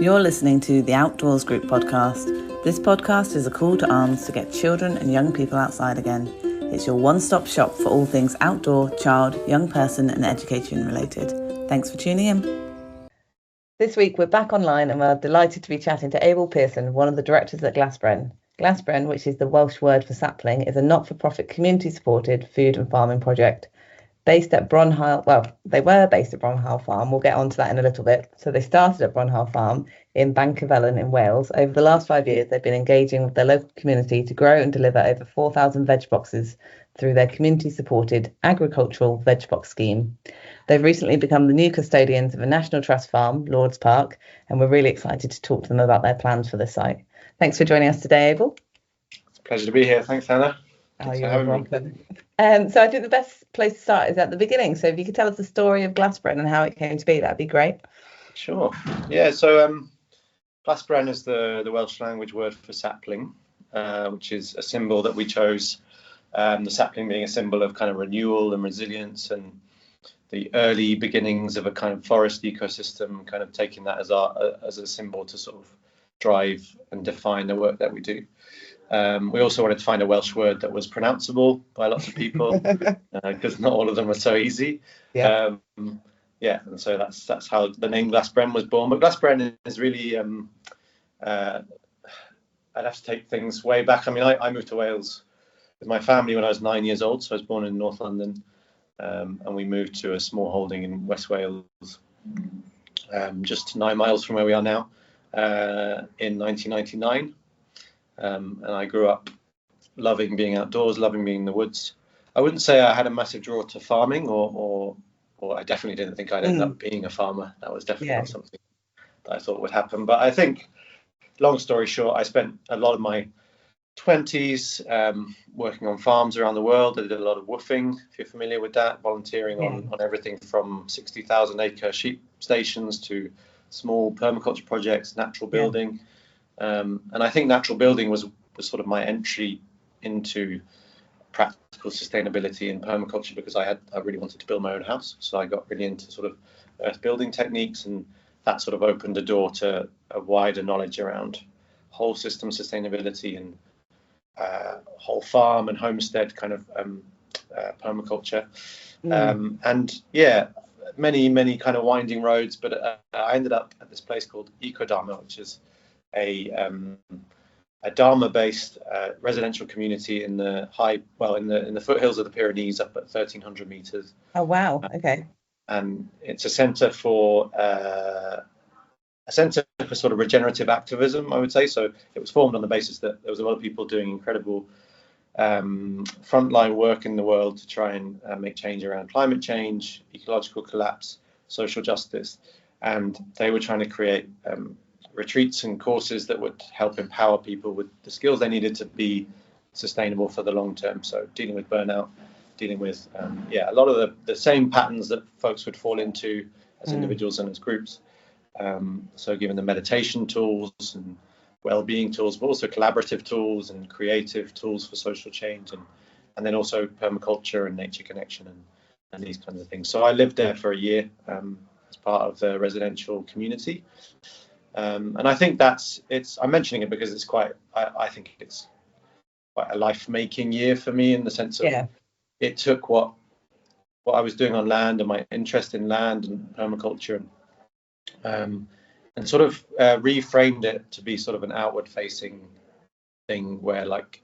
You're listening to the Outdoors Group podcast. This podcast is a call to arms to get children and young people outside again. It's your one-stop shop for all things outdoor, child, young person and education related. Thanks for tuning in. This week we're back online and we're delighted to be chatting to Abel Pearson, one of the directors at Glasbren. Glasbren, which is the Welsh word for sapling, is a not-for-profit community-supported food and farming project. Based at Bronhaul, they were based at Bronhaul Farm. We'll get onto that in a little bit. So they started at Bronhaul Farm in Bancyfelin in Wales. Over the last 5 years, they've been engaging with their local community to grow and deliver over 4,000 veg boxes through their community-supported agricultural veg box scheme. They've recently become the new custodians of a National Trust farm, Lord's Park, and we're really excited to talk to them about their plans for the site. Thanks for joining us today, Abel. It's a pleasure to be here. Thanks, Hannah. You're welcome. So I think the best place to start is at the beginning. So if you could tell us the story of Glasbren and how it came to be, that'd be great. Sure. Yeah, so Glasbren is the Welsh language word for sapling, which is a symbol that we chose, the sapling being a symbol of kind of renewal and resilience and the early beginnings of a kind of forest ecosystem, kind of taking that as a symbol to sort of drive and define the work that we do. We also wanted to find a Welsh word that was pronounceable by lots of people because not all of them are so easy. Yeah. And so that's how the name Glasbren was born. But Glasbren is really, I'd have to take things way back. I mean, I moved to Wales with my family when I was 9 years old. So I was born in North London, and we moved to a small holding in West Wales, just 9 miles from where we are now, in 1999. And I grew up loving being outdoors, loving being in the woods. I wouldn't say I had a massive draw to farming, or I definitely didn't think I'd end up being a farmer. That was definitely not something that I thought would happen. But I think, long story short, I spent a lot of my 20s working on farms around the world. I did a lot of woofing, if you're familiar with that, volunteering on everything from 60,000 acre sheep stations to small permaculture projects, natural building. And I think natural building was sort of my entry into practical sustainability and permaculture because I really wanted to build my own house. So I got really into sort of earth building techniques, and that sort of opened the door to a wider knowledge around whole system sustainability and whole farm and homestead kind of permaculture. And many kind of winding roads, but I ended up at this place called Ecodharma, which is a Dharma-based residential community in the in the foothills of the Pyrenees, up at 1,300 meters. Oh wow! Okay. And it's a centre for sort of regenerative activism, I would say. So it was formed on the basis that there was a lot of people doing incredible frontline work in the world to try and make change around climate change, ecological collapse, social justice, and they were trying to create retreats and courses that would help empower people with the skills they needed to be sustainable for the long term. So dealing with burnout, dealing with a lot of the same patterns that folks would fall into as individuals and as groups. So giving them meditation tools and well-being tools, but also collaborative tools and creative tools for social change, and then also permaculture and nature connection and these kinds of things. So I lived there for a year as part of the residential community. And I think I'm mentioning it because I think it's quite a life-making year for me, in the sense of it took what I was doing on land and my interest in land and permaculture and sort of reframed it to be sort of an outward-facing thing where, like,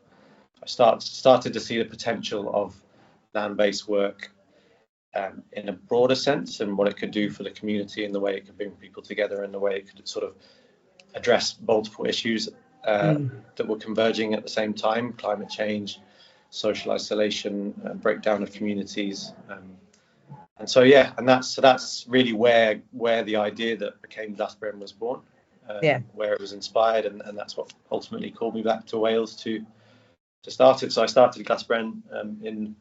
I started to see the potential of land-based work in a broader sense, and what it could do for the community, and the way it could bring people together, and the way it could sort of address multiple issues that were converging at the same time: climate change, social isolation, breakdown of communities, and so that's really where the idea that became Glasbren was born, where it was inspired, and that's what ultimately called me back to Wales to start it. So I started Glasbren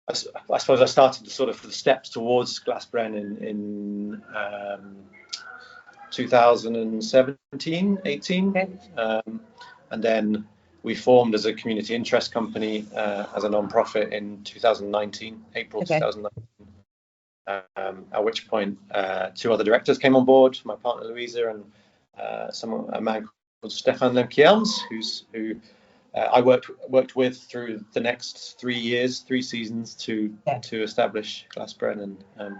I suppose I started the steps towards Glasbren in 2017, 18. And then we formed as a community interest company, as a non-profit in 2019, April 2019. At which point 2 other directors came on board, my partner Louisa and a man called Stefan Lemke-Elms, who I worked with through the next 3 seasons to establish Glasbren. And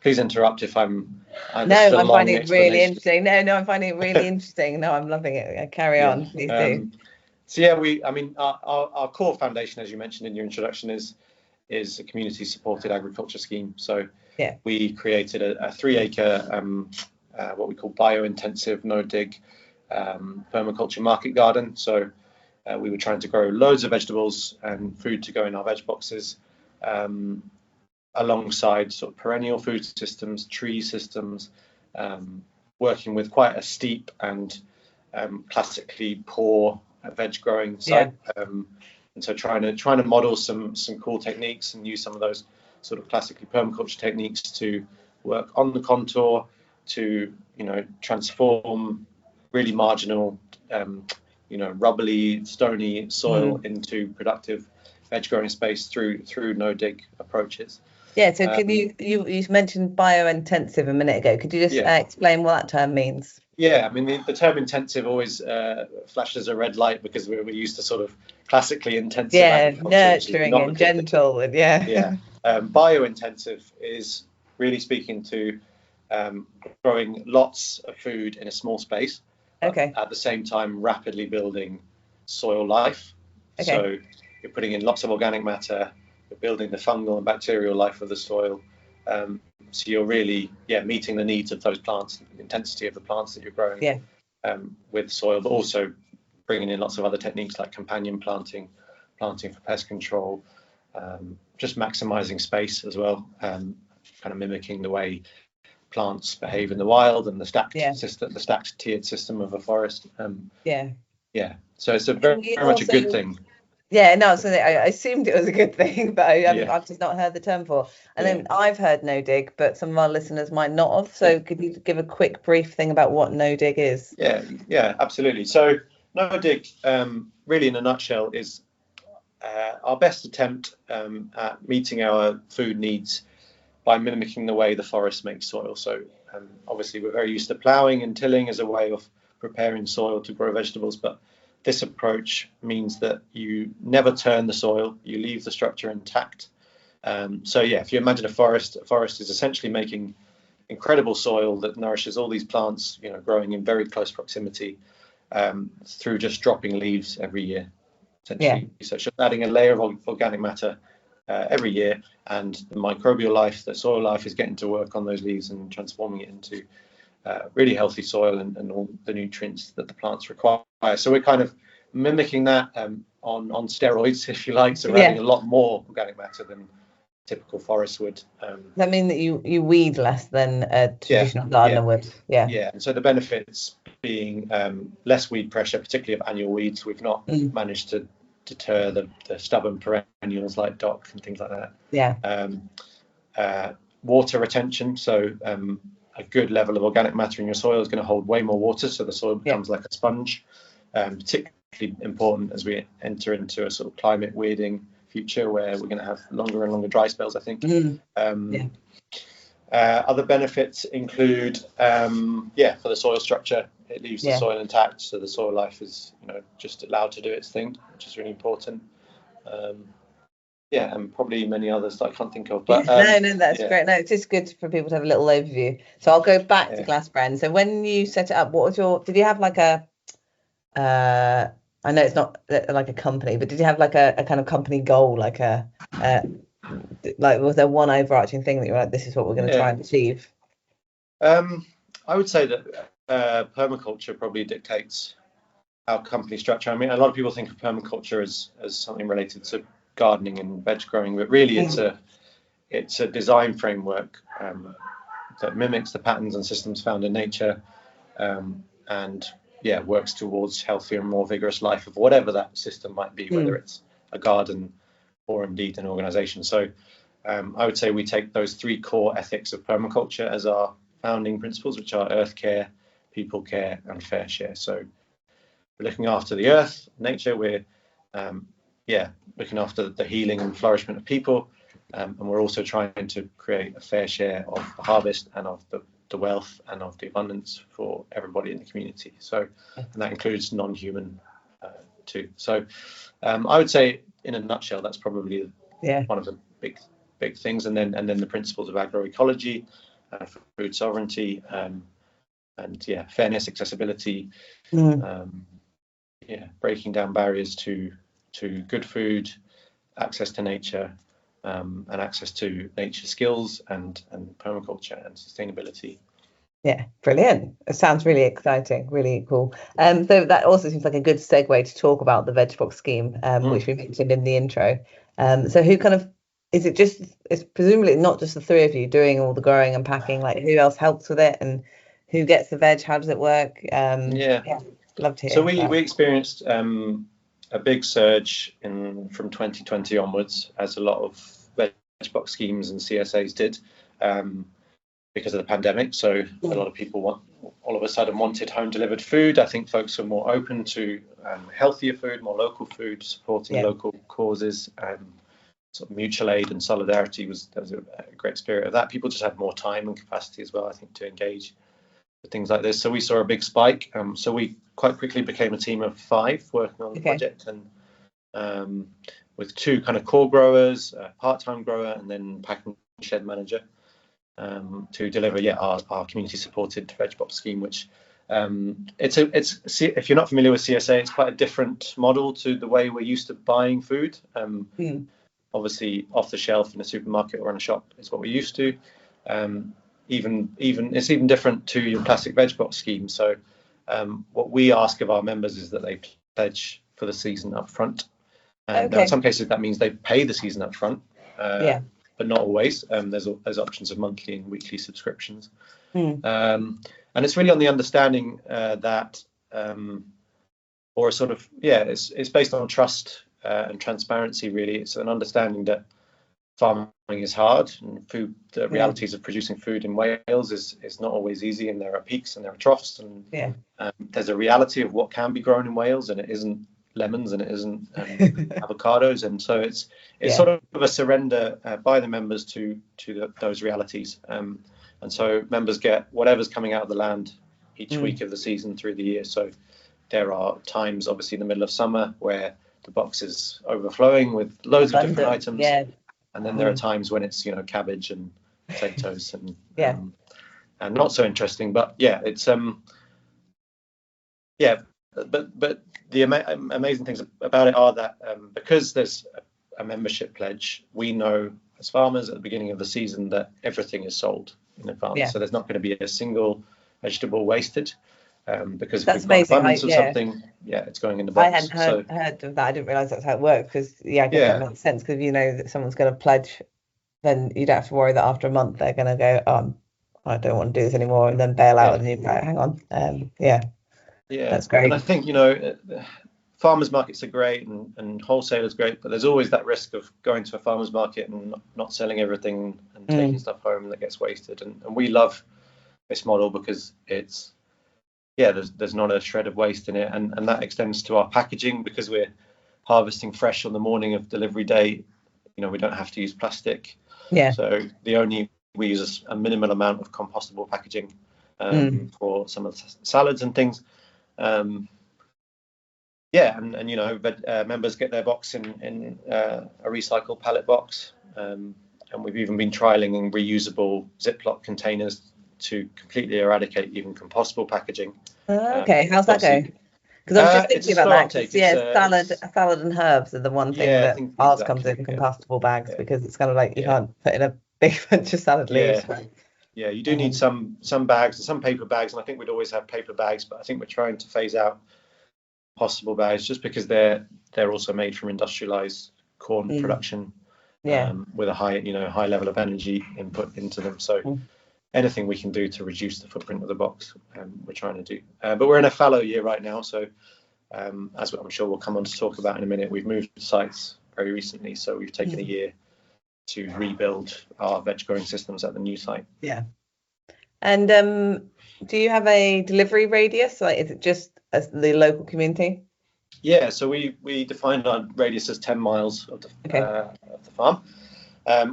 please interrupt if I'm no, I'm finding it really interesting. No, I'm finding it really interesting. No, I'm loving it. Carry on, please do. So yeah, our core foundation, as you mentioned in your introduction, is a community supported agriculture scheme. So we created a 3-acre what we call bio-intensive no-dig permaculture market garden. So we were trying to grow loads of vegetables and food to go in our veg boxes, alongside sort of perennial food systems, tree systems, working with quite a steep and classically poor veg growing site. And so trying to model some cool techniques and use some of those sort of classically permaculture techniques to work on the contour, to transform really marginal rubbly, stony soil into productive veg growing space through no dig approaches. Yeah, so could you mentioned bio-intensive a minute ago. Could you just explain what that term means? Yeah, I mean, the term intensive always flashes a red light because we're used to sort of classically intensive agriculture, nurturing and gentle. Bio-intensive is really speaking to growing lots of food in a small space, at the same time rapidly building soil life. So you're putting in lots of organic matter, you're building the fungal and bacterial life of the soil. So you're really meeting the needs of those plants, the intensity of the plants that you're growing with soil, but also bringing in lots of other techniques like companion planting for pest control, just maximizing space as well, kind of mimicking the way plants behave in the wild and the stacked tiered system of a forest. So it's very much a good thing. Yeah, no, so I assumed it was a good thing, but I've just not heard the term before. And then I've heard no dig, but some of our listeners might not have. So could you give a quick brief thing about what no dig is? Yeah, absolutely. So no dig, really in a nutshell, is our best attempt at meeting our food needs by mimicking the way the forest makes soil. So obviously we're very used to ploughing and tilling as a way of preparing soil to grow vegetables, but this approach means that you never turn the soil, you leave the structure intact. If you imagine a forest is essentially making incredible soil that nourishes all these plants, growing in very close proximity through just dropping leaves every year, essentially. So just adding a layer of organic matter every year, and the microbial life, the soil life, is getting to work on those leaves and transforming it into really healthy soil and all the nutrients that the plants require. So we're kind of mimicking that on steroids, if you like. So we're adding a lot more organic matter than typical forest would. Does that mean that you weed less than a traditional gardener would? Yeah. And so the benefits being less weed pressure, particularly of annual weeds. We've not managed to deter the stubborn perennials like dock and things like that. Water retention. So a good level of organic matter in your soil is going to hold way more water, so the soil becomes like a sponge. Particularly important as we enter into a sort of climate weirding future where we're going to have longer and longer dry spells, I think. Other benefits include, for the soil structure, it leaves the soil intact, so the soil life is just allowed to do its thing, which is really important. And probably many others that I can't think of. But no, that's great. No, it's just good for people to have a little overview. So I'll go back to Glasbren. So when you set it up, did you have like a I know it's not like a company, but did you have like a kind of company goal, like was there one overarching thing that you were like, this is what we're going to try and achieve? I would say that permaculture probably dictates our company structure. I mean, a lot of people think of permaculture as something related to gardening and veg growing, but really it's a design framework that mimics the patterns and systems found in nature, and works towards healthier and more vigorous life of whatever that system might be, whether it's a garden or indeed an organization. So I would say we take those 3 core ethics of permaculture as our founding principles, which are earth care, people care, and fair share. So we're looking after the earth, nature. We're looking after the healing and flourishment of people, and we're also trying to create a fair share of the harvest and of the the wealth and of the abundance for everybody in the community. So, and that includes non-human too. So I would say in a nutshell, that's probably one of the big things. And then the principles of agroecology, food sovereignty, and fairness, accessibility, breaking down barriers to good food, access to nature, and access to nature skills and permaculture and sustainability. Yeah, brilliant. It sounds really exciting, really cool. So that also seems like a good segue to talk about the Veg Box scheme, which we mentioned in the intro. So who kind of, is it just, it's presumably not just the three of you doing all the growing and packing, like who else helps with it and who gets the veg? How does it work? Love to hear. So we experienced a big surge from 2020 onwards, as a lot of Veg Box schemes and CSAs did. Because of the pandemic. So a lot of people all of a sudden wanted home delivered food. I think folks are more open to healthier food, more local food, supporting local causes. Sort of mutual aid and solidarity there was a great spirit of that. People just had more time and capacity as well, I think, to engage with things like this. So we saw a big spike. So we quite quickly became a team of 5 working on the project, and with 2 kind of core growers, a part-time grower, and then packing shed manager. To deliver our community supported Veg Box scheme, which it's if you're not familiar with CSA, it's quite a different model to the way we're used to buying food. Obviously off the shelf in a supermarket or in a shop is what we're used to. Even it's even different to your classic Veg Box scheme. So what we ask of our members is that they pledge for the season up front. Now in some cases that means they pay the season up front. But not always. There's options of monthly and weekly subscriptions, and it's really on the understanding that, or a sort of it's based on trust and transparency. Really, it's an understanding that farming is hard, and the realities of producing food in Wales is not always easy, and there are peaks and there are troughs, and there's a reality of what can be grown in Wales, and it isn't lemons and it isn't avocados, and so it's sort of a surrender by the members to those realities, and so members get whatever's coming out of the land each week of the season through the year. So there are times, obviously in the middle of summer, where the box is overflowing with loads of different items, and then there are times when it's cabbage and potatoes and not so interesting, but it's but the amazing things about it are that because there's a membership pledge, we know as farmers at the beginning of the season that everything is sold in advance. So there's not going to be a single vegetable wasted, because if we've got abundance of something, it's going in the box. I hadn't heard of that. I didn't realise that's how it works, because I guess that makes sense, because that someone's going to pledge, then you don't have to worry that after a month they're going to go, I don't want to do this anymore, and then bail out, and you go, hang on. That's great. And I think farmers markets are great and wholesalers great, but there's always that risk of going to a farmers market and not selling everything and taking stuff home that gets wasted. And we love this model because it's there's not a shred of waste in it, and that extends to our packaging, because we're harvesting fresh on the morning of delivery day. We don't have to use plastic. So we use a minimal amount of compostable packaging for some of the salads and things. Members get their box in a recycled pallet box, and we've even been trialing in reusable Ziploc containers to completely eradicate even compostable packaging. How's that going? Because I was just thinking about that. Salad and herbs are the one thing that ours comes in compostable bags, because it's kind of like you can't put in a big bunch of salad leaves. You do need some bags and some paper bags, and I think we'd always have paper bags, but I think we're trying to phase out compostable bags just because they're also made from industrialized corn production, with a high level of energy input into them. So anything we can do to reduce the footprint of the box, we're trying to do. But we're in a fallow year right now, so as I'm sure we'll come on to talk about in a minute, we've moved sites very recently, so we've taken a year to rebuild our veg growing systems at the new site. And do you have a delivery radius? Like, is it just as the local community? So we defined our radius as 10 miles of the farm,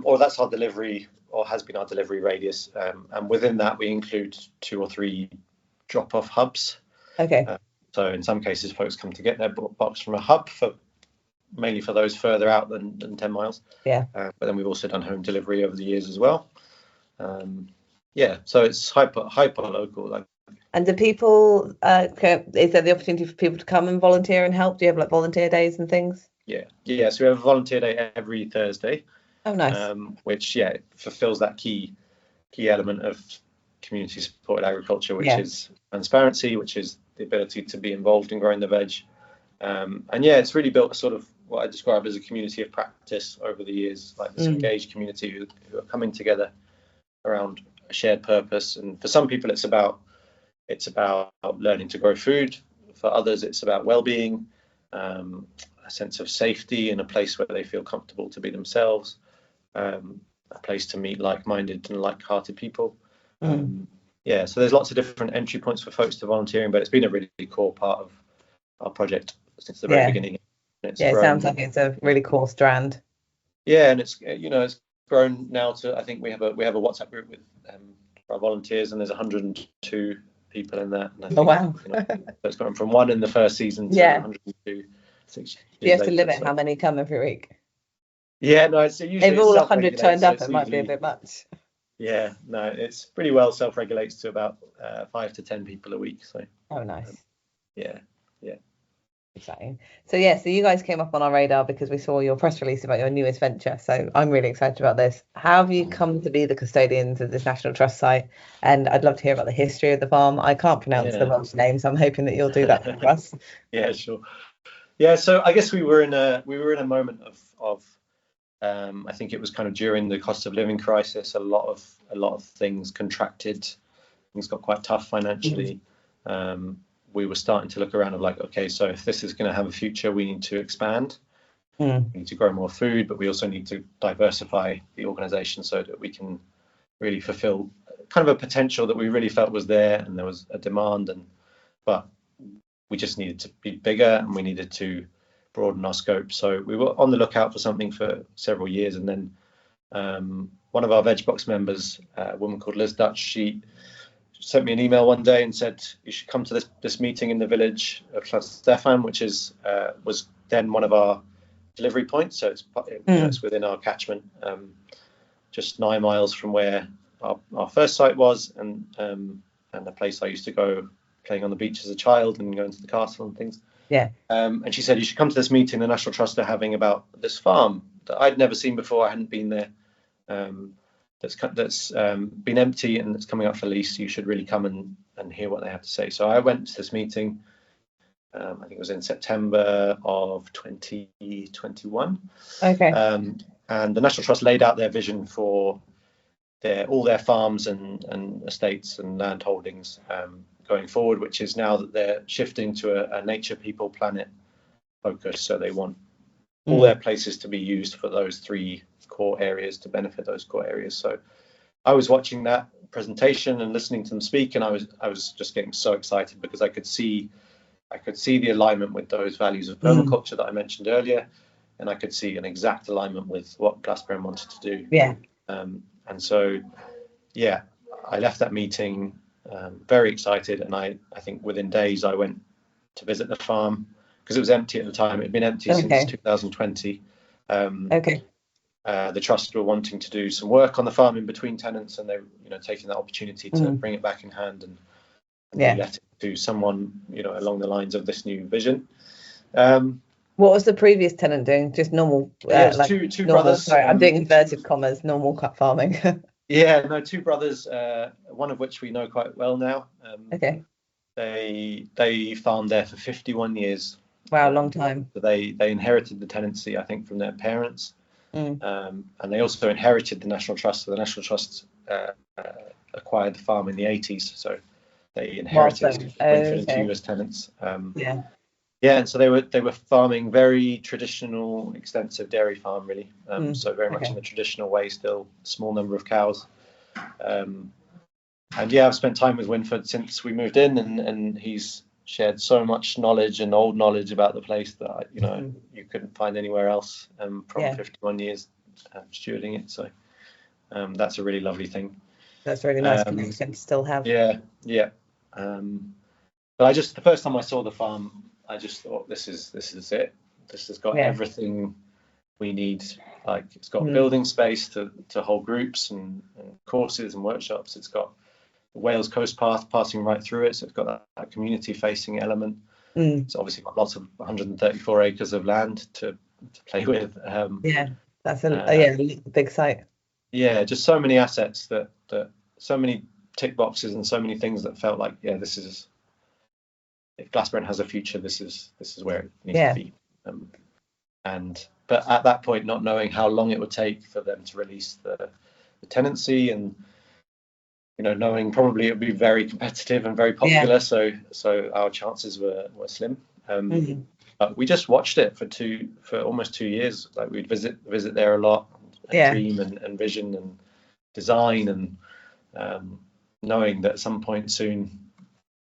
or that's our delivery or has been our delivery radius, and within that we include 2 or 3 drop-off hubs. Okay. So in some cases, folks come to get their box from a hub, mainly for those further out than 10 miles. Yeah. But then we've also done home delivery over the years as well. So it's hyper local. Like. And do people, is there the opportunity for people to come and volunteer and help? Do you have like volunteer days and things? Yeah. So we have a volunteer day every Thursday. Oh, nice. Which fulfills that key element of community supported agriculture, which is transparency, which is the ability to be involved in growing the veg. It's really built a sort of what I describe as a community of practice over the years, like this engaged community who are coming together around a shared purpose. And for some people, it's about learning to grow food. For others, it's about well-being, a sense of safety in a place where they feel comfortable to be themselves, a place to meet like-minded and like-hearted people. So there's lots of different entry points for folks to volunteering, but it's been a really core part of our project since the very beginning. It sounds like it's a really core strand. Yeah, and it's grown now to, I think we have a WhatsApp group with our volunteers, and there's 102 people in that. And I think, wow! So it's gone from 1 in the first season to 102. 6 years Do you have to later, limit how many come every week? Yeah, no, it's usually if all 100 turned up, it might be a bit much. Yeah, no, it's pretty well self-regulates to about 5 to 10 people a week. So. Oh, nice. Yeah. Exciting. So you guys came up on our radar because we saw your press release about your newest venture. So I'm really excited about this. How have you come to be the custodians of this National Trust site? And I'd love to hear about the history of the farm. I can't pronounce the Welsh name, so I'm hoping that you'll do that for us. Yeah, sure. Yeah, so I guess we were in a moment of I think it was kind of during the cost of living crisis. A lot of things contracted. Things got quite tough financially. We were starting to look around of like, okay, so if this is going to have a future, we need to expand. We need to grow more food, but we also need to diversify the organization so that we can really fulfill kind of a potential that we really felt was there, and there was a demand, but we just needed to be bigger and we needed to broaden our scope. So we were on the lookout for something for several years, and then one of our veg box members, a woman called Liz Dutch, she sent me an email one day and said, you should come to this meeting in the village of Stefan, which was then one of our delivery points. So it's within our catchment, just 9 miles from where our first site was, and the place I used to go playing on the beach as a child and going to the castle and things. Yeah. And she said, you should come to this meeting the National Trust are having about this farm that I'd never seen before. I hadn't been there. That's been empty and it's coming up for lease. You should really come and hear what they have to say. So I went to this meeting. I think it was in September of 2021. Okay. And the National Trust laid out their vision for all their farms and estates and land holdings going forward, which is now that they're shifting to a nature, people, planet focus. So they want all their places to be used for those 3 core areas, to benefit those core areas. So I was watching that presentation and listening to them speak, and I was just getting so excited because I could see the alignment with those values of permaculture that I mentioned earlier, and I could see an exact alignment with what Glasbren wanted to do. Yeah. And so, I left that meeting very excited, and I think within days I went to visit the farm because it was empty at the time. It had been empty since 2020. The trust were wanting to do some work on the farm in between tenants, and they were taking that opportunity to bring it back in hand and let it to someone along the lines of this new vision. What was the previous tenant doing? Just normal, two brothers. Sorry, I'm doing inverted commas. Normal cut farming. Two brothers. One of which we know quite well now. Okay. They farmed there for 51 years. Wow, long time. So they inherited the tenancy, I think, from their parents, and they also inherited the National Trust. So the National Trust acquired the farm in the 80s. So they inherited Winford and Tew as tenants. And so they were farming very traditional, extensive dairy farm, really. So very much in the traditional way, still small number of cows. I've spent time with Winford since we moved in, and he's shared so much knowledge and old knowledge about the place that you couldn't find anywhere else from 51 years stewarding it. So That's a really lovely thing. That's a really nice connection to still have. Yeah. But the first time I saw the farm, I just thought, this is it. This has got everything we need. Like, it's got building space to hold groups and courses and workshops. It's got the Wales Coast Path passing right through it, so it's got that community facing element. It's obviously got lots of 134 acres of land to play with. That's a big site. Yeah, just so many assets that so many tick boxes and so many things that felt like, this is, if Glasbren has a future, this is where it needs to be. But at that point, not knowing how long it would take for them to release the tenancy, and knowing probably it would be very competitive and very popular, so our chances were slim. But we just watched it for almost 2 years. Like, we'd visit there a lot, and dream and vision and design, and knowing that at some point soon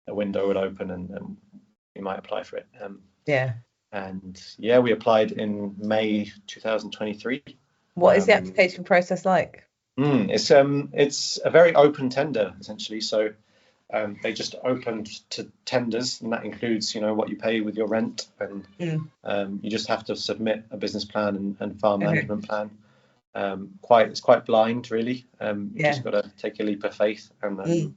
a window would open and we might apply for it. And we applied in May 2023. What is the application process like? It's a very open tender, essentially. So they just opened to tenders, and that includes what you pay with your rent, and you just have to submit a business plan and farm management plan. It's quite blind, really. You just got to take a leap of faith, it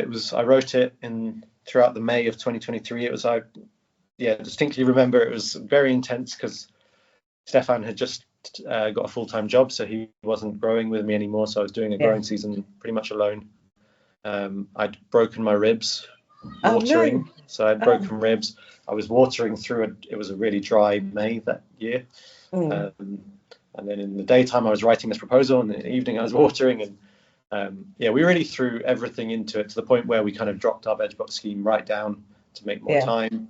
was. I wrote it throughout the May of 2023. It was distinctly remember it was very intense, because Stefan had just got a full-time job, so he wasn't growing with me anymore. So I was doing a growing season pretty much alone. I'd broken my ribs watering. Oh, no. So I'd broken ribs. I was watering through it was a really dry May that year. And then in the daytime I was writing this proposal, and in the evening I was watering, and we really threw everything into it, to the point where we kind of dropped our veg box scheme right down to make more time,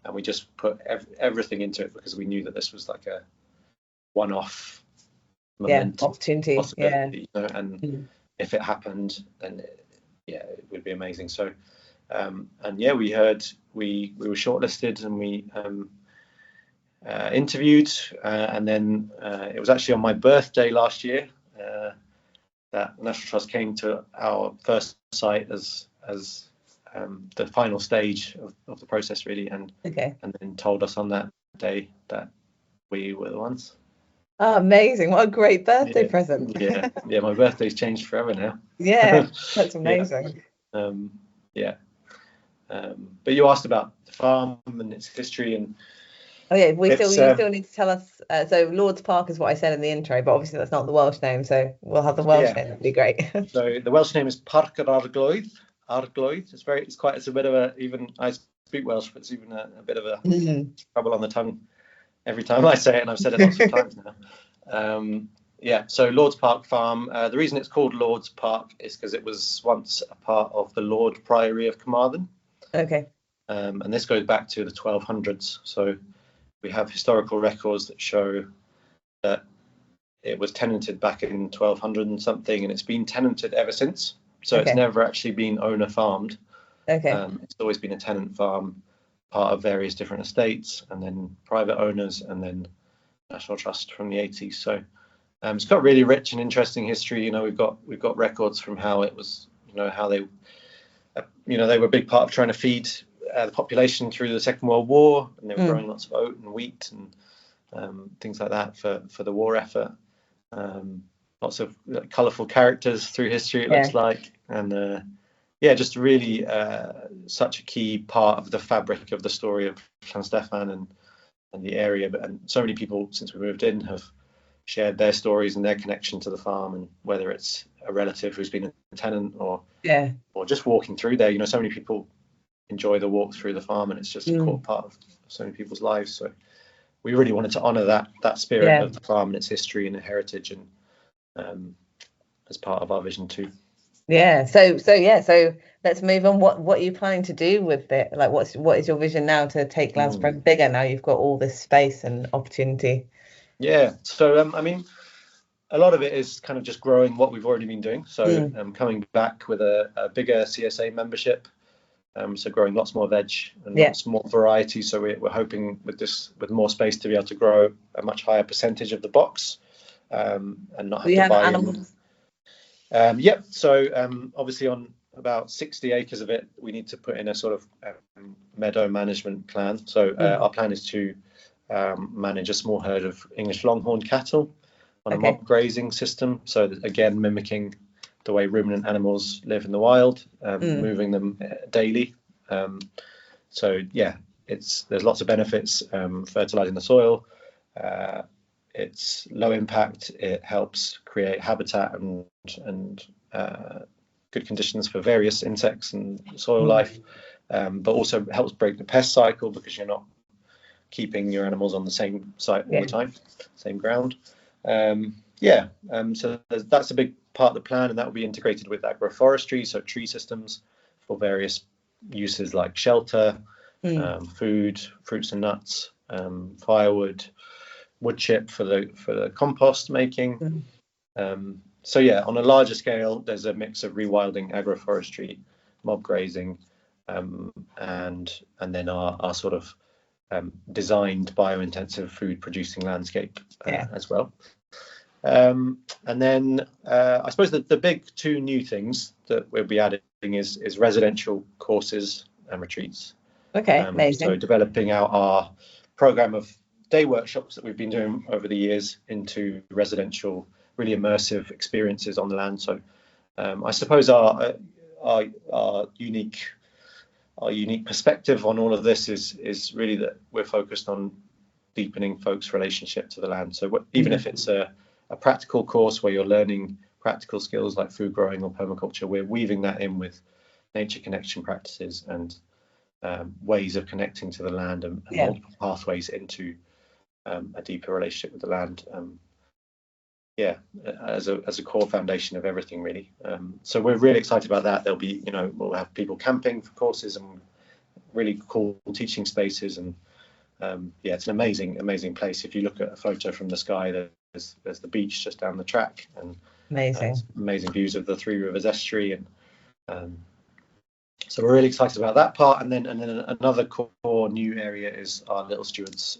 and we just put everything into it, because we knew that this was like a one-off opportunity, and if it happened, then it would be amazing. So we heard we were shortlisted, and we interviewed, and then it was actually on my birthday last year that National Trust came to our first site as the final stage of the process, really, and then told us on that day that we were the ones. Oh, amazing. What a great birthday present. My birthday's changed forever now. That's amazing. But you asked about the farm and its history, and you still need to tell us. So Lord's Park is what I said in the intro, but obviously that's not the Welsh name, so we'll have the Welsh name. That'd be great. So the Welsh name is Parc yr Arglwydd. Arglwydd. It's a bit of a, even I speak Welsh, but it's even a bit of a trouble on the tongue every time I say it, and I've said it lots of times now. So Lord's Park Farm. The reason it's called Lord's Park is because it was once a part of the Lord Priory of Carmarthen. And this goes back to the 1200s. So we have historical records that show that it was tenanted back in 1200 and something, and it's been tenanted ever since. So it's never actually been owner farmed. It's always been a tenant farm, part of various different estates, and then private owners, and then National Trust from the 80s. So it's got really rich and interesting history. We've got records from how it was, how they were a big part of trying to feed the population through the Second World War, and they were growing lots of oat and wheat and things like that for the war effort. Lots of colourful characters through history, it looks like, and just really such a key part of the fabric of the story of Llanstefan and the area. And so many people since we moved in have shared their stories and their connection to the farm, and whether it's a relative who's been a tenant or just walking through there. So many people enjoy the walk through the farm, and it's just a core part of so many people's lives. So we really wanted to honour that spirit of the farm and its history and heritage, and as part of our vision too. So let's move on. What are you planning to do with it? Like, what is your vision now to take Glasbren bigger? Now you've got all this space and opportunity. So a lot of it is kind of just growing what we've already been doing. So coming back with a bigger CSA membership. So growing lots more veg and lots more variety. So we're hoping with more space to be able to grow a much higher percentage of the box. and not have We to have buy animals. in. Yep. So obviously on about 60 acres of it, we need to put in a sort of meadow management plan. So our plan is to manage a small herd of English longhorn cattle on a mob grazing system. So again, mimicking the way ruminant animals live in the wild, moving them daily. So yeah, there's lots of benefits. Fertilizing the soil, it's low impact. It helps create habitat and good conditions for various insects and soil life, but also helps break the pest cycle because you're not keeping your animals on the same site all the time, same ground. So that's a big part of the plan, and that will be integrated with agroforestry, so tree systems for various uses like shelter, food, fruits and nuts, firewood, wood chip for the compost making. So yeah, on a larger scale, there's a mix of rewilding, agroforestry, mob grazing, and then our sort of designed biointensive food producing landscape as well. And then I suppose the big two new things that we'll be adding is residential courses and retreats. Amazing. So developing out our program of day workshops that we've been doing over the years into residential, really immersive experiences on the land. So I suppose our unique perspective on all of this is really that we're focused on deepening folks' relationship to the land. So even if it's a practical course where you're learning practical skills like food growing or permaculture, we're weaving that in with nature connection practices and ways of connecting to the land and multiple pathways into a deeper relationship with the land. As a core foundation of everything, really. So we're really excited about that. There'll be, we'll have people camping for courses and really cool teaching spaces, and it's an amazing place. If you look at a photo from the sky, there's the beach just down the track, and amazing views of the Three Rivers estuary, and so we're really excited about that part. And then another core new area is our Little Stewards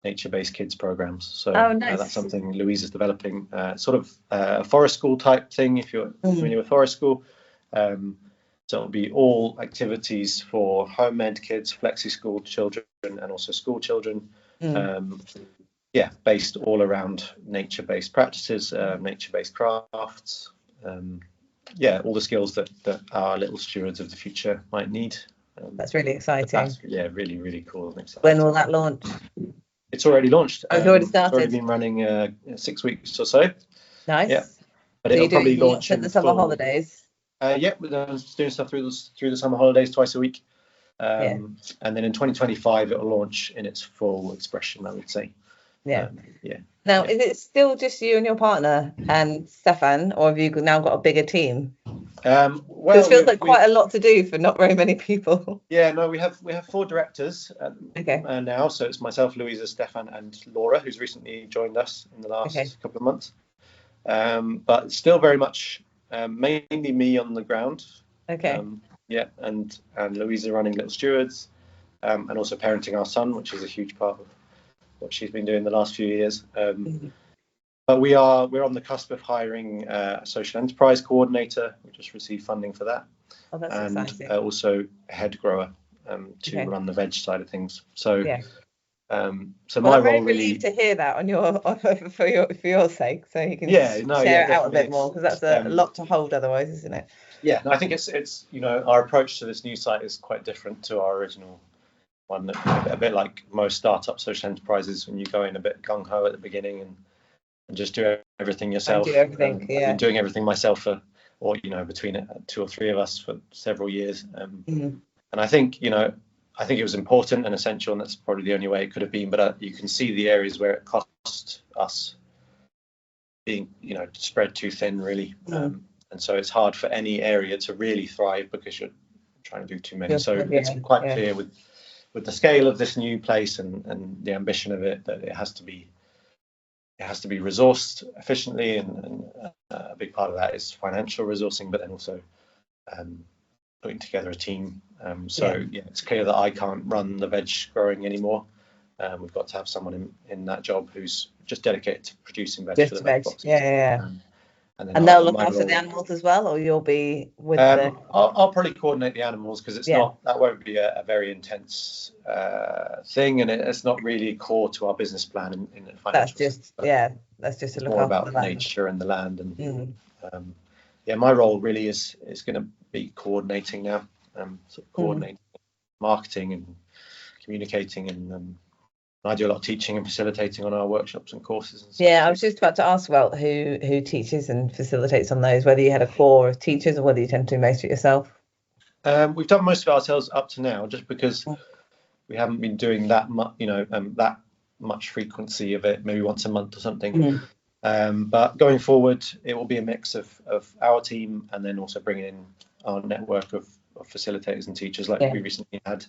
nature-based kids programs. So that's something Louise is developing, sort of a forest school type thing, if you're familiar with forest school. So it'll be all activities for home ed kids, flexi school children, and also school children. Based all around nature-based practices, nature-based crafts. All the skills that our little stewards of the future might need. That's really exciting. Really, really cool and exciting. When will that launch? It's already launched. It's already started. It's already been running 6 weeks or so. Nice. Yeah, but it'll probably launch in the summer holidays. We're doing stuff through the summer holidays twice a week, and then in 2025 it'll launch in its full expression, I would say. Now, is it still just you and your partner and Stefan, or have you now got a bigger team? It feels like quite a lot to do for not very many people. We have 4 directors now. So it's myself, Louisa, Stefan, and Laura, who's recently joined us in the last couple of months. But still very much mainly me on the ground. And Louisa running Little Stewards, and also parenting our son, which is a huge part of what she's been doing the last few years. But we're on the cusp of hiring a social enterprise coordinator. We just received funding for that. Oh, that's exciting. And also a head grower to run the veg side of things. So my role really, relieved to hear that on for your sake, so you can share it out a bit more, because that's a lot to hold otherwise, isn't it? I think it's our approach to this new site is quite different to our original one. A bit like most startup social enterprises, when you go in a bit gung ho at the beginning and just do everything yourself. I've been doing everything myself between 2 or 3 of us for several years. And I think it was important and essential, and that's probably the only way it could have been. But you can see the areas where it cost us being spread too thin, really. And so it's hard for any area to really thrive because you're trying to do too many. So it's quite clear with the scale of this new place and the ambition of it that it has to be resourced efficiently, and a big part of that is financial resourcing, but then also putting together a team. It's clear that I can't run the veg growing anymore. we've got to have someone in that job who's just dedicated to producing veg for the veg boxes. Yeah. And And they'll look after the animals as well, or you'll be with the... I'll probably coordinate the animals, because that won't be a very intense thing, and it's not really core to our business plan in the financial sense. That's just to look more after about the land. nature and the land. And my role really is going to be coordinating now, coordinating marketing and communicating, and I do a lot of teaching and facilitating on our workshops and courses and stuff. I was just about to ask about who teaches and facilitates on those, whether you had a core of teachers or whether you tend to do most of it yourself. We've done most of it ourselves up to now, just because we haven't been doing that much, that much frequency of it, maybe once a month or something. But going forward, it will be a mix of our team, and then also bringing in our network of facilitators and teachers. Like we recently had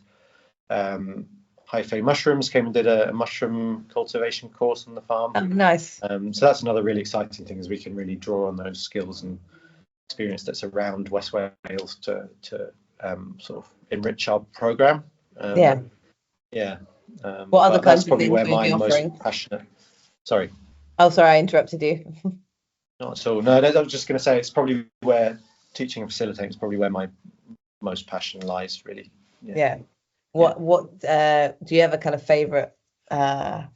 High Fae Mushrooms came and did a mushroom cultivation course on the farm. Oh, nice. So that's another really exciting thing, is we can really draw on those skills and experience that's around West Wales to sort of enrich our programme. What other kinds that's of probably things where will you I'm be offering? most passionate. Sorry. Oh, sorry, I interrupted you. Not at all. No, I was just going to say, it's probably where teaching and facilitating is probably where my most passion lies, really. What do you have a kind of favourite I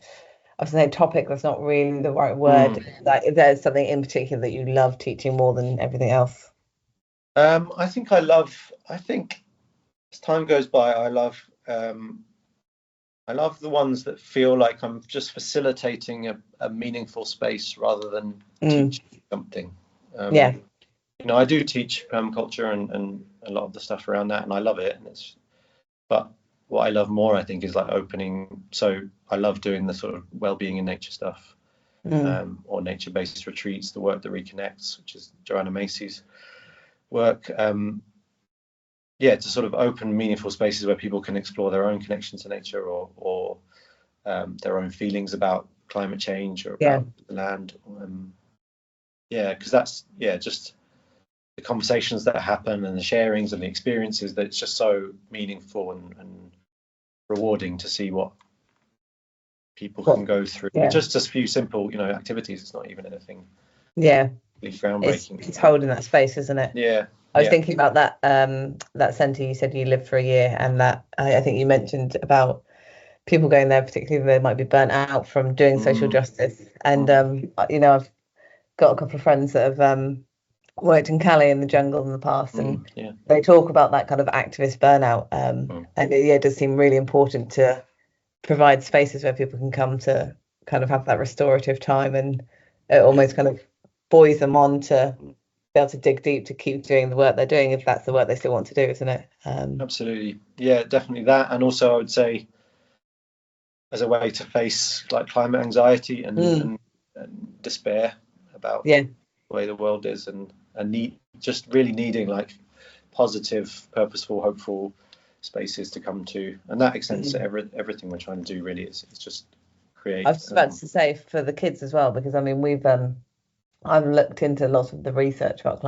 was saying topic, that's not really the right word. Like, is there something in particular that you love teaching more than everything else? I think as time goes by, I love the ones that feel like I'm just facilitating a meaningful space rather than teaching something. I do teach permaculture and a lot of the stuff around that, and I love it. But what I love more, I think, is like opening. So I love doing the sort of well-being in nature stuff, or nature-based retreats, the work that reconnects, which is Joanna Macy's work. To sort of open meaningful spaces where people can explore their own connection to nature, or their own feelings about climate change or about the land. Because that's just the conversations that happen and the sharings and the experiences, that it's just so meaningful and rewarding to see what people can go through. Just a few simple, activities. It's not even anything groundbreaking. It's holding that space, isn't it? I was thinking about that centre you said you lived for a year, and that I think you mentioned about people going there, particularly if they might be burnt out from doing social justice. And I've got a couple of friends that have worked in Cali in the jungle in the past, and they talk about that kind of activist burnout. And it does seem really important to provide spaces where people can come to kind of have that restorative time, and it almost kind of buoys them on to be able to dig deep to keep doing the work they're doing, if that's the work they still want to do, isn't it? Absolutely. Definitely that. And also I would say, as a way to face like climate anxiety and despair about the way the world is, and just really needing like positive, purposeful, hopeful spaces to come to, and that extends to everything we're trying to do. Really, is just create. I was about to say for the kids as well, because I mean I've looked into lots of the research about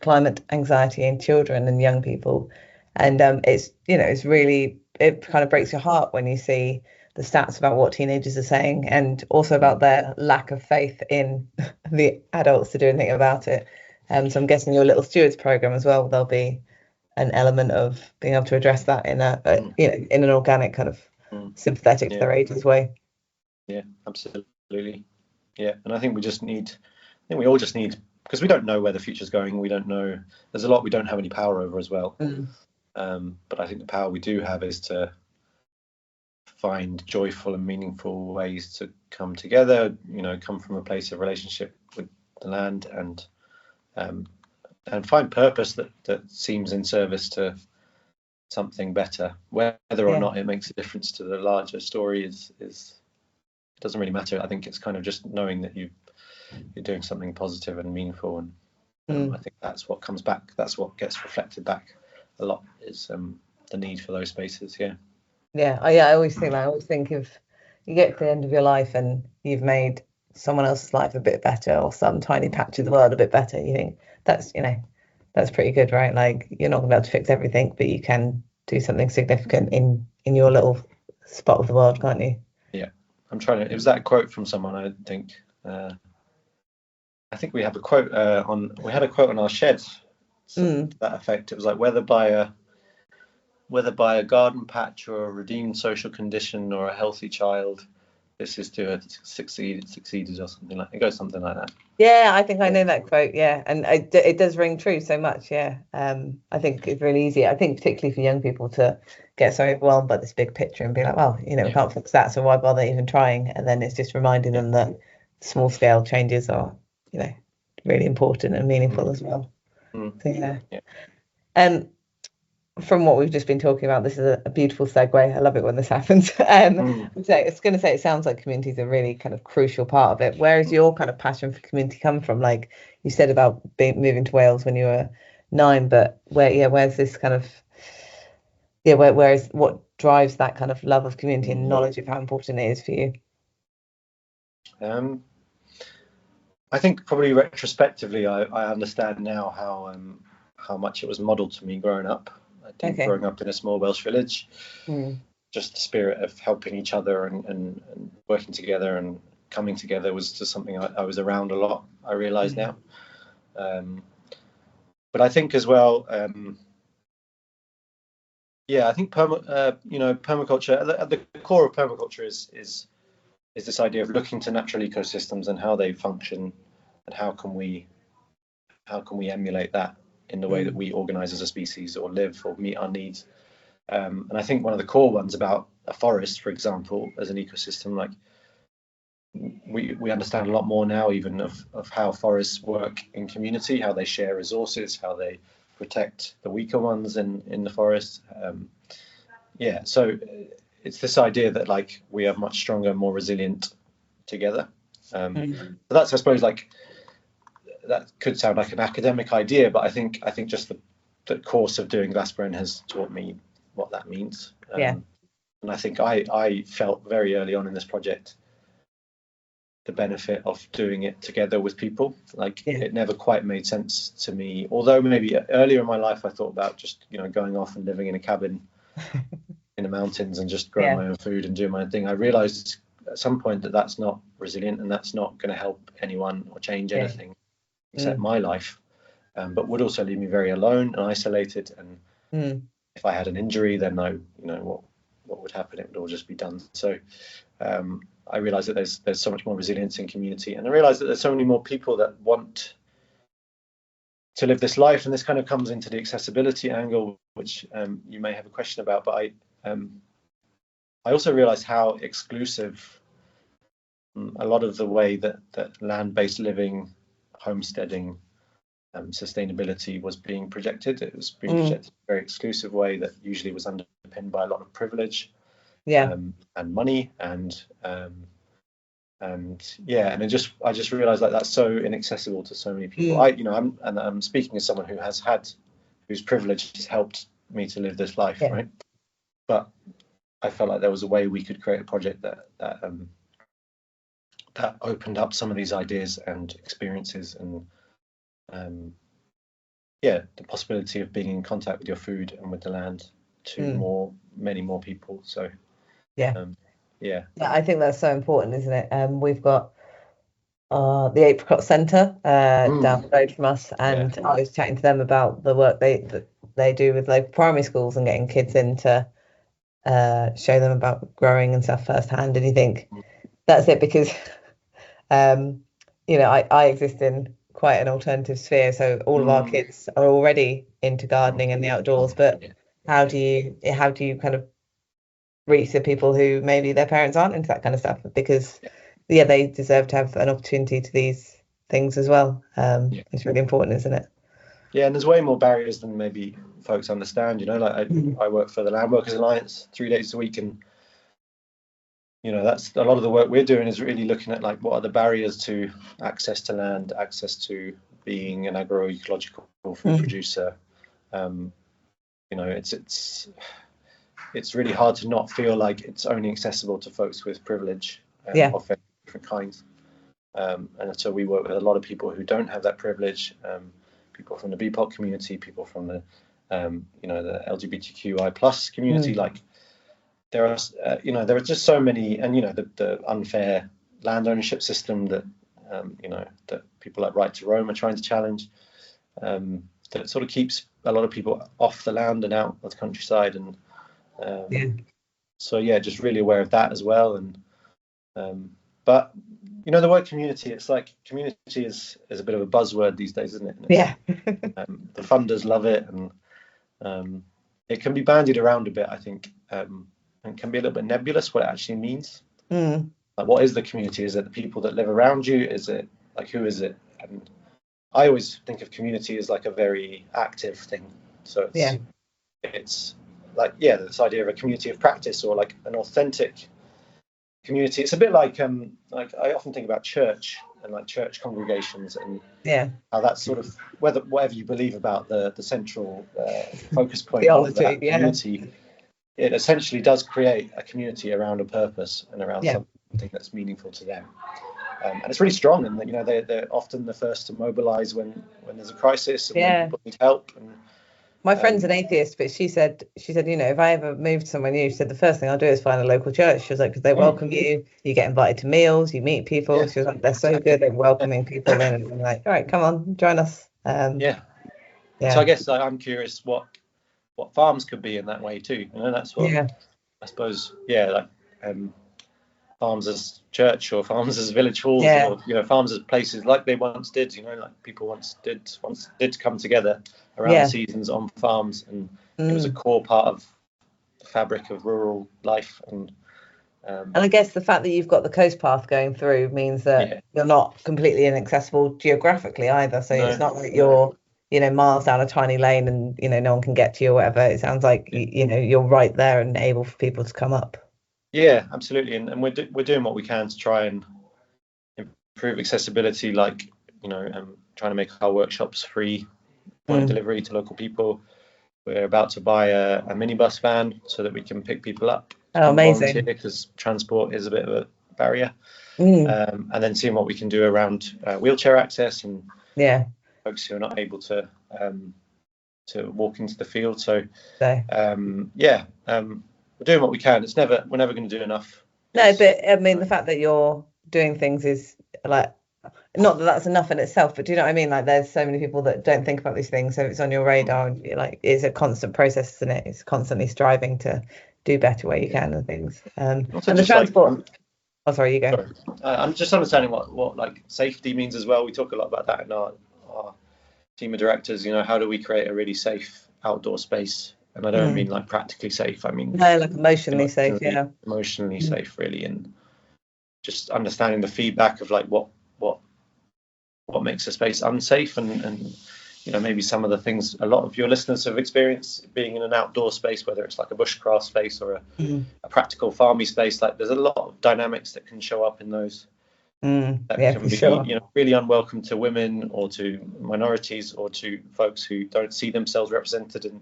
climate anxiety in children and young people, and it's really, it kind of breaks your heart when you see the stats about what teenagers are saying, and also about their lack of faith in the adults to do anything about it. So I'm guessing your Little Stewards program as well, there'll be an element of being able to address that in in an organic kind of sympathetic to their ages way. Absolutely. And I think we all just need, because we don't know where the future's going. We don't know, there's a lot we don't have any power over as well. But I think the power we do have is to find joyful and meaningful ways to come together, come from a place of relationship with the land, and find purpose that seems in service to something better. Whether or not it makes a difference to the larger story is it doesn't really matter. I think it's kind of just knowing that you're doing something positive and meaningful, and I think that's what comes back. That's what gets reflected back a lot, is the need for those spaces. I always think if you get to the end of your life and you've made someone else's life a bit better, or some tiny patch of the world a bit better, you think that's pretty good, right? Like, you're not going to be able to fix everything, but you can do something significant in your little spot of the world, can't you? I'm trying to. It was that quote from someone. I think. I think we have a quote on. We had a quote on our shed to that effect. It was like whether by a garden patch or a redeemed social condition or a healthy child, this is to succeeded or something like. It goes something like that. Yeah, I think I know that quote. Yeah, and it does ring true so much. Yeah, I think it's really easy. I think particularly for young people to get so overwhelmed by this big picture and be like, well, we can't fix that, so why bother even trying? And then it's just reminding them that small scale changes are, really important and meaningful as well. So yeah. From what we've just been talking about, this is a beautiful segue. I love it when this happens. It sounds like community is a really kind of crucial part of it. Where is your kind of passion for community come from? Like you said about moving to Wales when you were 9, but where's this kind of what drives that kind of love of community and knowledge of how important it is for you? I think probably retrospectively, I understand now how much it was modelled to me growing up. I think growing up in a small Welsh village, just the spirit of helping each other and working together and coming together was just something I was around a lot. I realise now, but I think as well, I think permaculture at the core of permaculture is this idea of looking to natural ecosystems and how they function, and how can we emulate that in the way that we organize as a species or live or meet our needs. And I think one of the core ones about a forest, for example, as an ecosystem, like we understand a lot more now even of how forests work in community, how they share resources, how they protect the weaker ones in the forest. So it's this idea that like we are much stronger, more resilient together. So that's, I suppose, like that could sound like an academic idea, but I think just the course of doing Glasbren has taught me what that means. And I think I felt very early on in this project the benefit of doing it together with people. Like it never quite made sense to me, although maybe earlier in my life I thought about just going off and living in a cabin in the mountains and just growing my own food and doing my own thing. I realized at some point that that's not resilient and that's not going to help anyone or change anything except my life, but would also leave me very alone and isolated. And if I had an injury, then what would happen? It would all just be done. So I realized that there's so much more resilience in community, and I realized that there's so many more people that want to live this life, and this kind of comes into the accessibility angle, which you may have a question about. But I also realized how exclusive a lot of the way that land-based living, homesteading, sustainability was being projected. It was being projected in a very exclusive way that usually was underpinned by a lot of privilege, and money, and I just realized like that's so inaccessible to so many people. I'm speaking as someone whose privilege has helped me to live this life, right? But I felt like there was a way we could create a project that opened up some of these ideas and experiences, and the possibility of being in contact with your food and with the land to many more people. So I think that's so important, isn't it? We've got the Apricot Centre down the road from us, and I was chatting to them about the work they do with local primary schools and getting kids in to show them about growing and stuff firsthand. And you think that's it, because I exist in quite an alternative sphere, so all of our kids are already into gardening and the outdoors, but how do you kind of reach the people who maybe their parents aren't into that kind of stuff? Because they deserve to have an opportunity to these things as well. It's really important, isn't it? And there's way more barriers than maybe folks understand. I work for the Land Workers Alliance 3 days a week, and that's a lot of the work we're doing is really looking at like what are the barriers to access to land, access to being an agroecological food producer. It's really hard to not feel like it's only accessible to folks with privilege of different kinds. And so we work with a lot of people who don't have that privilege, people from the BPOC community, people from the the LGBTQI plus community, like there are there are just so many, and the unfair land ownership system that that people like Right to Roam are trying to challenge, that sort of keeps a lot of people off the land and out of the countryside, and so just really aware of that as well. And but the word community, it's like community is a bit of a buzzword these days, isn't it? The funders love it, and it can be bandied around a bit, I think, and can be a little bit nebulous what it actually means. Like, what is the community? Is it the people that live around you? Is it like, who is it? And I always think of community as like a very active thing. So it's like, this idea of a community of practice, or like an authentic community. It's a bit like I often think about church and like church congregations, and how that's sort of, whatever you believe about the central focus point of that community, it essentially does create a community around a purpose and around something that's meaningful to them. And it's really strong, and they're often the first to mobilize when there's a crisis and when people need help. And my friend's an atheist, but she said, if I ever moved somewhere new, she said the first thing I'll do is find a local church. She was like, because they welcome you, you get invited to meals, you meet people. She was like, they're so good at welcoming people in. And I'm like, all right, come on, join us. So I guess I'm curious what farms could be in that way too. That's what I suppose. Farms as church, or farms as village halls, or farms as places like they once did. Like people once did come together around the seasons on farms, and it was a core part of the fabric of rural life. And I guess the fact that you've got the coast path going through means that you're not completely inaccessible geographically either. So it's not like you're miles down a tiny lane and no one can get to you or whatever. It sounds like you're right there and able for people to come up. Yeah, absolutely, and we're doing what we can to try and improve accessibility, like trying to make our workshops free point of delivery to local people. We're about to buy a minibus van so that we can pick people up. Amazing! Because transport is a bit of a barrier, and then seeing what we can do around wheelchair access and folks who are not able to walk into the field. So we're doing what we can. We're never going to do enough. No, but I mean, the fact that you're doing things is like, not that that's enough in itself, but do you know what I mean? Like, there's so many people that don't think about these things, so it's on your radar, and like, it's a constant process, isn't it? It's constantly striving to do better where you can and things. And the transport. Sorry, you go. Sorry. I'm just understanding what like safety means as well. We talk a lot about that in our team of directors. How do we create a really safe outdoor space? And I don't mean like practically safe. I mean like emotionally safe. Emotionally safe, really, and just understanding the feedback of like what makes a space unsafe, and maybe some of the things a lot of your listeners have experienced being in an outdoor space, whether it's like a bushcraft space or a practical farmy space. Like, there's a lot of dynamics that can show up in those that can be really unwelcome to women or to minorities or to folks who don't see themselves represented in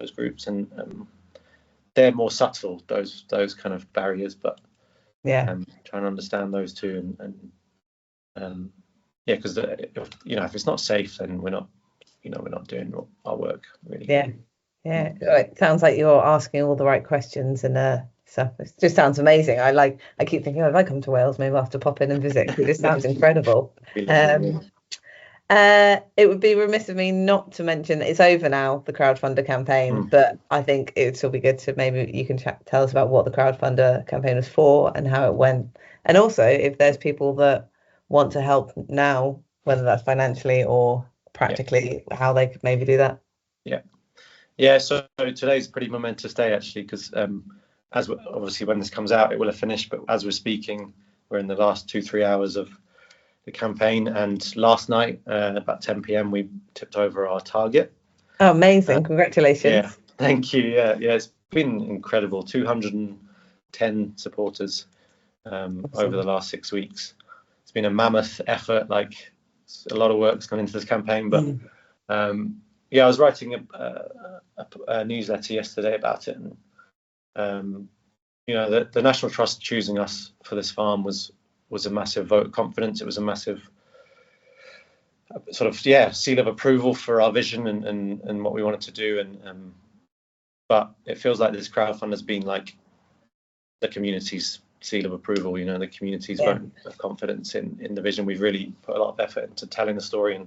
those groups, and they're more subtle, those kind of barriers, but trying to understand those too, and because if it's not safe, then we're not doing our work really. It sounds like you're asking all the right questions, and stuff. It just sounds amazing. I keep thinking, if I come to Wales, maybe I'll have to pop in and visit. It just sounds incredible. It would be remiss of me not to mention that it's over now, the crowdfunder campaign, but I think it would still be good to, maybe you can tell us about what the crowdfunder campaign was for and how it went, and also if there's people that want to help now, whether that's financially or practically, how they could maybe do that. So today's a pretty momentous day, actually, because obviously when this comes out it will have finished, but as we're speaking, we're in the last 2-3 hours of the campaign, and last night about 10 p.m. we tipped over our target. Amazing. Congratulations. Thank you. It's been incredible. 210 supporters over the last 6 weeks. It's been a mammoth effort. Like, a lot of work's gone into this campaign, but I was writing a newsletter yesterday about it, and the National Trust choosing us for this farm was a massive vote of confidence. It was a massive sort of seal of approval for our vision and what we wanted to do, and but it feels like this crowdfund has been like the community's seal of approval. You know, the community's vote of confidence in the vision. We've really put a lot of effort into telling the story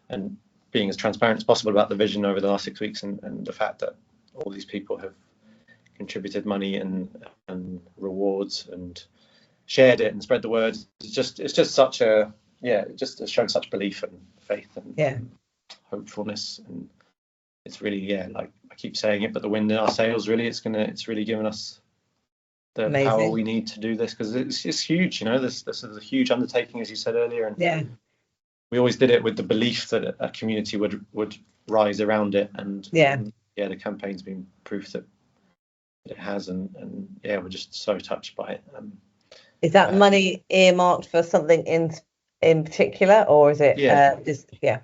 and being as transparent as possible about the vision over the last 6 weeks, and the fact that all these people have contributed money and rewards and shared it and spread the word. It's just such a just has shown such belief and faith and hopefulness, and it's really like I keep saying it, but the wind in our sails, really. It's really given us the power we need to do this, because it's huge. You know, this is a huge undertaking, as you said earlier, and we always did it with the belief that a community would rise around it, and the campaign's been proof that it has, and we're just so touched by it. Is that money earmarked for something in particular, or is it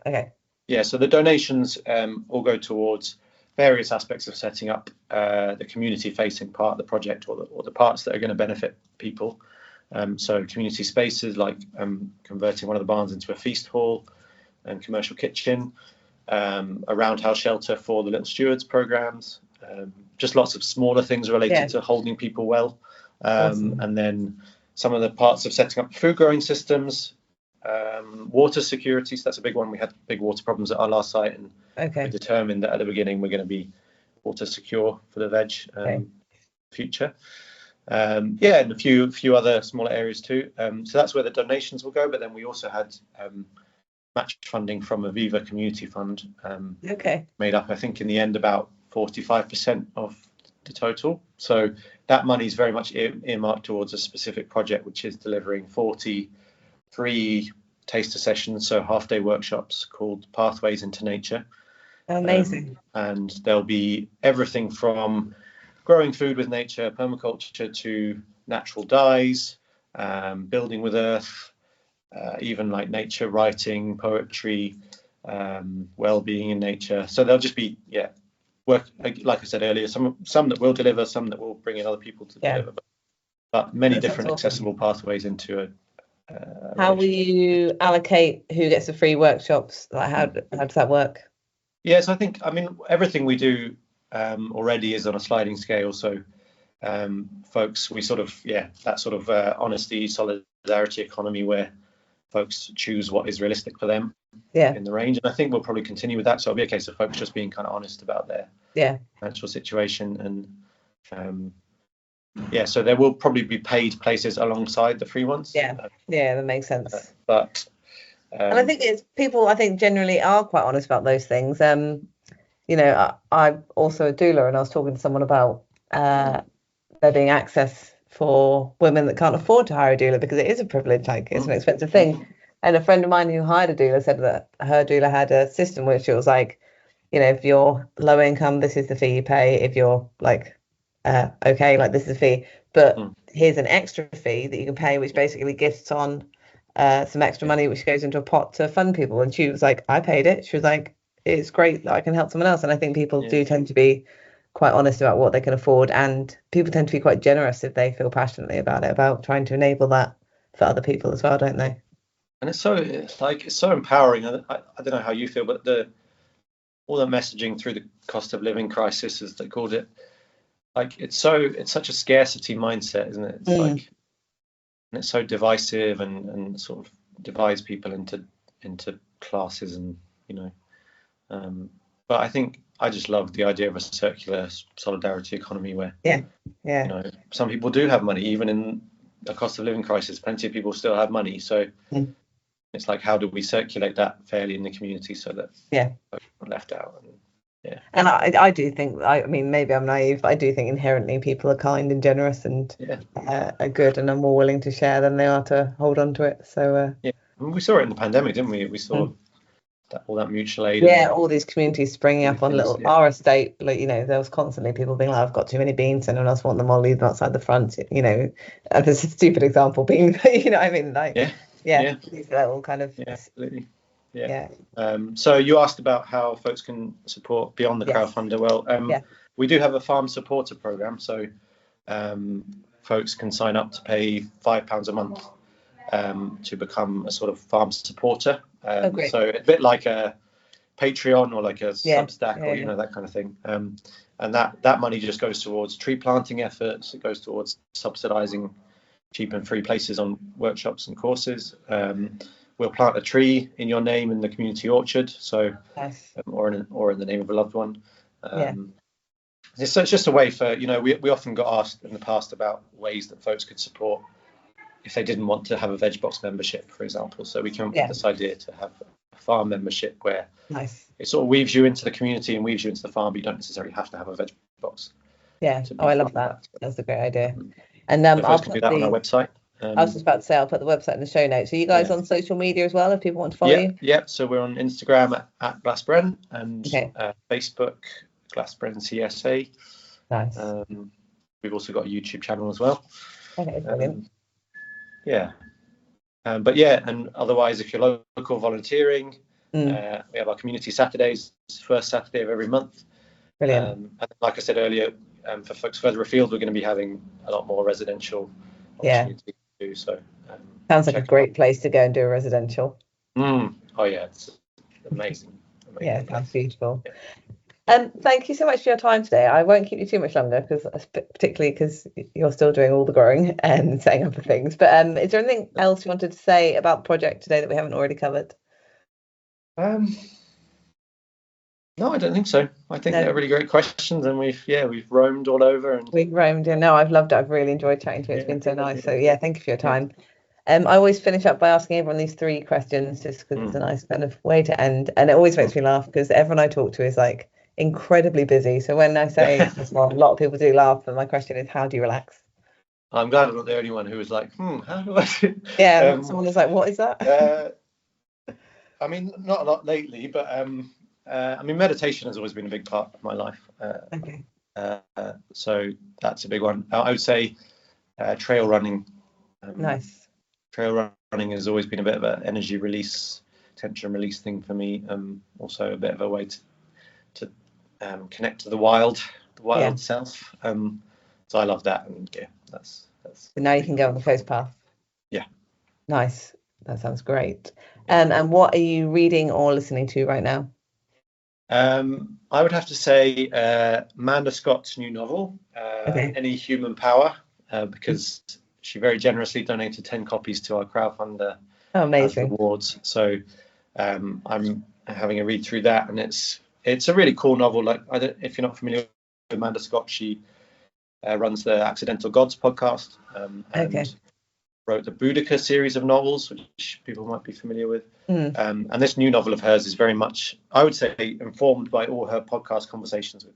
okay? Yeah, so the donations all go towards various aspects of setting up the community-facing part of the project, or the parts that are going to benefit people. So community spaces like converting one of the barns into a feast hall and commercial kitchen, a roundhouse shelter for the Little Stewards programs, just lots of smaller things related to holding people well. Awesome. And then some of the parts of setting up food growing systems, water security. So that's a big one. We had big water problems at our last site, and we determined that at the beginning we're going to be water secure for the veg future. And a few other smaller areas too. So that's where the donations will go. But then we also had match funding from Aviva Community Fund, made up, I think, in the end about 45% of the total. So that money is very much earmarked towards a specific project, which is delivering 40 free taster sessions, so half-day workshops called Pathways into Nature. Amazing. And there'll be everything from growing food with nature, permaculture, to natural dyes, building with earth, even like nature writing, poetry, well-being in nature. So there'll just be work, like I said earlier, some that will deliver, some that will bring in other people to deliver, but many different accessible pathways into a how will you allocate who gets the free workshops? Like how does that work? So I mean everything we do already is on a sliding scale. So folks, we sort of that sort of honesty, solidarity economy where folks choose what is realistic for them in the range, and I think we'll probably continue with that. So it'll be a case of folks just being kind of honest about their financial situation, and so there will probably be paid places alongside the free ones. That makes sense. But and I think it's people, I think, generally are quite honest about those things. You know, I'm also a doula, and I was talking to someone about there being access for women that can't afford to hire a doula, because it is a privilege, like it's an expensive thing. And a friend of mine who hired a doula said that her doula had a system which it was like, you know, if you're low income, this is the fee you pay. If you're like like this is the fee, but here's an extra fee that you can pay, which basically gifts on some extra money which goes into a pot to fund people. And she was like, I paid it. She was like, it's great that I can help someone else. And I think people do tend to be quite honest about what they can afford, and people tend to be quite generous if they feel passionately about it, about trying to enable that for other people as well, don't they? And it's so empowering. I don't know how you feel, but all the messaging through the cost of living crisis, as they called it, like it's such a scarcity mindset, isn't it? It's like, and it's so divisive and sort of divides people into classes, and you know. But I think I just love the idea of a circular solidarity economy where you know, some people do have money, even in a cost of living crisis. Plenty of people still have money, so it's like, how do we circulate that fairly in the community so that folks aren't left out? And I do think, I mean, maybe I'm naive, but I do think inherently people are kind and generous and are good and are more willing to share than they are to hold on to it. So I mean, we saw it in the pandemic, didn't we? We saw all that mutual aid. All these communities springing up on our estate. Like, you know, there was constantly people being like, I've got too many beans, anyone else want them, I'll leave them outside the front. You know, this is a stupid example, beans, you know what I mean? Like, these are all kind of absolutely. So you asked about how folks can support beyond the crowdfunder. Well, we do have a farm supporter program, so folks can sign up to pay £5 a month to become a sort of farm supporter. So a bit like a Patreon or like a Yeah, Substack or yeah. that kind of thing. And that money just goes towards tree planting efforts. It goes towards subsidising cheap and free places on workshops and courses. We'll plant a tree in your name in the community orchard, so Nice. or in the name of a loved one. Yeah. It's just a way for, we often got asked in the past about ways that folks could support if they didn't want to have a veg box membership, for example. So we came up with this idea to have a farm membership where Nice. it sort of weaves you into the community and weaves you into the farm, but you don't necessarily have to have a veg box. Yeah. I love that. That's a great idea. And So folks can do that on our website. I was just about to say, I'll put the website in the show notes. Are you guys on social media as well if people want to follow you? Yeah. So we're on Instagram at Glasbren and Facebook, Glasbren CSA. Nice. We've also got a YouTube channel as well. Okay, brilliant. And otherwise, if you're local volunteering, we have our community Saturdays, first Saturday of every month. Brilliant. And like I said earlier, for folks further afield, we're going to be having a lot more residential opportunities to do. So sounds like a great place to go and do a residential. Oh yeah, it's amazing. Yeah, that's beautiful. Thank you so much for your time today. I won't keep you too much longer, particularly because you're still doing all the growing and setting up the things. But is there anything else you wanted to say about the project today that we haven't already covered? No, I don't think so. I think they're really great questions, and we've roamed all over. And we've roamed. No, I've loved it. I've really enjoyed chatting to you. It's been so nice. So thank you for your time. I always finish up by asking everyone these 3 questions, just because it's a nice kind of way to end, and it always makes me laugh because everyone I talk to is like incredibly busy. So when I say this one, a lot of people do laugh, and my question is, how do you relax? I'm glad I'm not the only one who was like, how do I do? Yeah, someone was like, what is that? I mean, not a lot lately, but I mean, meditation has always been a big part of my life. So that's a big one. I would say trail running. Nice. Trail running has always been a bit of an energy release, tension release thing for me. Also a bit of a way to connect to the wild self. So I love that, and that's. So now you can go on the coast path. Yeah. Nice. That sounds great. And what are you reading or listening to right now? I would have to say Amanda Scott's new novel, Any Human Power, because she very generously donated 10 copies to our crowdfunder. Oh, amazing. As rewards. So I'm having a read through that, and it's a really cool novel. Like, if you're not familiar with Amanda Scott, she runs the Accidental Gods podcast, and wrote the Boudica series of novels, which people might be familiar with. And this new novel of hers is very much, I would say, informed by all her podcast conversations with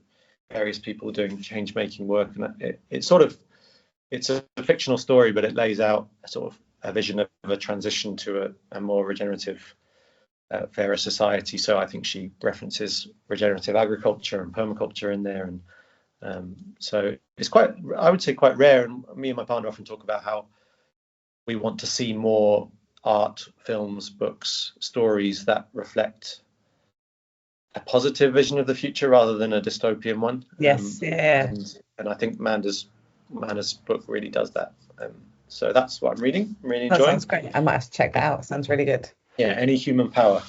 various people doing change-making work. And it's a fictional story, but it lays out a sort of a vision of a transition to a more regenerative, fairer society. So I think she references regenerative agriculture and permaculture in there. And so it's I would say quite rare. And me and my partner often talk about how we want to see more art, films, books, stories that reflect a positive vision of the future rather than a dystopian one. Yes, And I think Amanda's book really does that. So that's what I'm reading. I'm really enjoying. Sounds great. I might have to check that out. Sounds really good. Yeah, Any Human Power.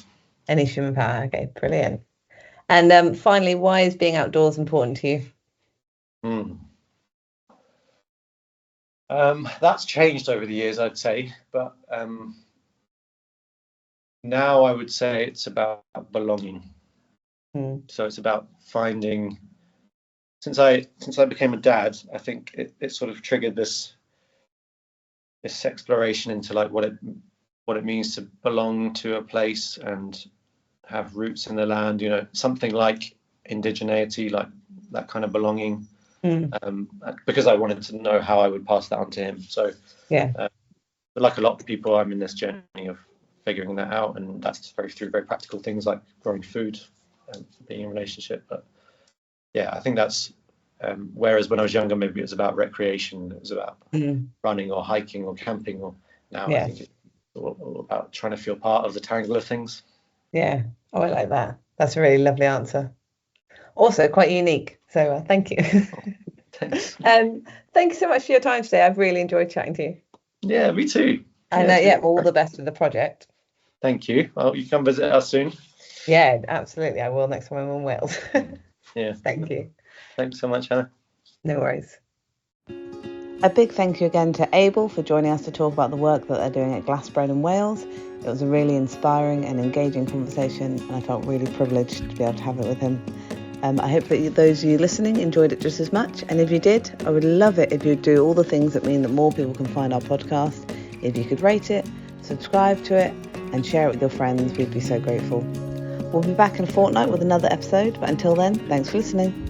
Any Human Power. Okay, brilliant. And finally, why is being outdoors important to you? That's changed over the years, I'd say, but now I would say it's about belonging. So it's about finding. Since I became a dad, I think it sort of triggered this exploration into like what it means to belong to a place and have roots in the land. Something like indigeneity, like that kind of belonging. Because I wanted to know how I would pass that on to him. So but like a lot of people, I'm in this journey of figuring that out, and that's through very practical things like growing food and being in a relationship. But I think that's whereas when I was younger, maybe it was about recreation, it was about running or hiking or camping, or now I think it's all about trying to feel part of the tangle of things. I like that. That's a really lovely answer. Also quite unique. So thank you. Thanks. Thank you so much for your time today. I've really enjoyed chatting to you. Yeah, me too. And all the best with the project. Thank you. Well, you come visit us soon. Yeah, absolutely. I will next time I'm in Wales. Yeah. Thank you. Thanks so much, Hannah. No worries. A big thank you again to Abel for joining us to talk about the work that they're doing at Glasbren in Wales. It was a really inspiring and engaging conversation, and I felt really privileged to be able to have it with him. I hope that those of you listening enjoyed it just as much, and if you did, I would love it if you'd do all the things that mean that more people can find our podcast. If you could rate it, subscribe to it, and share it with your friends, we'd be so grateful. We'll be back in a fortnight with another episode, but until then, thanks for listening.